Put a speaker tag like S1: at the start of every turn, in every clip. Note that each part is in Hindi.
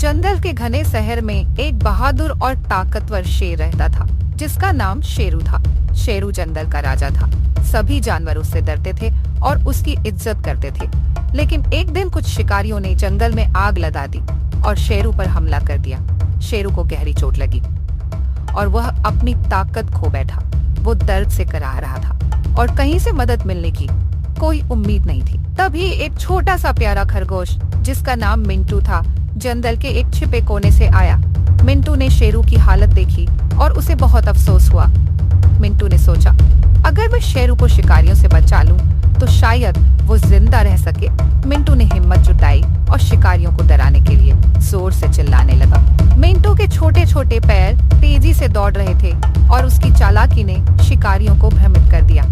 S1: जंगल के घने शहर में एक बहादुर और ताकतवर शेर रहता था, जिसका नाम शेरू था। शेरू जंगल का राजा था। सभी जानवर उससे डरते थे और उसकी इज्जत करते थे। लेकिन एक दिन कुछ शिकारियों ने जंगल में आग लगा दी और शेरू पर हमला कर दिया। शेरू को गहरी चोट लगी और वह अपनी ताकत खो बैठा। वो दर्द से कराह रहा था और कहीं से मदद मिलने की कोई उम्मीद नहीं थी। तभी एक छोटा सा प्यारा खरगोश, जिसका नाम मिंटू था, जंगल के एक छिपे कोने से आया। मिंटू ने शेरू की हालत देखी और उसे बहुत अफसोस हुआ। मिंटू ने सोचा, अगर मैं शेरू को शिकारियों से बचा लूं, तो शायद वो जिंदा रह सके। मिंटू ने हिम्मत जुटाई और शिकारियों को डराने के लिए जोर से चिल्लाने लगा। मिंटू के छोटे छोटे पैर तेजी से दौड़ रहे थे और उसकी चालाकी ने शिकारियों को भ्रमित कर दिया।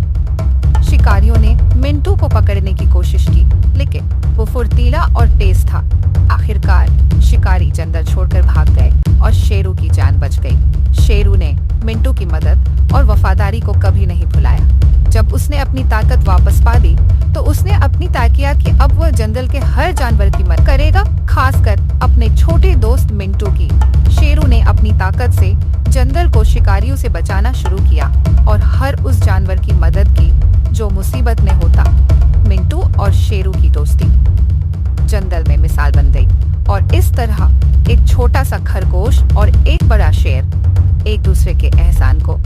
S1: शिकारियों ने मिंटू को पकड़ने की कोशिश की, लेकिन वो फुर्तीला और तेज था। आखिरकार शिकारी जंगल छोड़कर भाग गए और शेरू की जान बच गई। शेरू ने मिंटू की मदद और वफादारी को कभी नहीं भुलाया। जब उसने अपनी ताकत वापस पा ली, तो उसने अपनी तय किया कि अब वह जंगल के हर जानवर की मदद करेगा, खासकर अपने छोटे दोस्त मिंटू की। शेरू ने अपनी ताकत से जंगल को शिकारियों से बचाना शुरू किया और हर उस जानवर की मदद की जो मुसीबत में होता। मिंटू और शेरू की दोस्ती जंगल में मिसाल बन गई और इस तरह एक छोटा सा खरगोश और एक बड़ा शेर एक दूसरे के एहसान को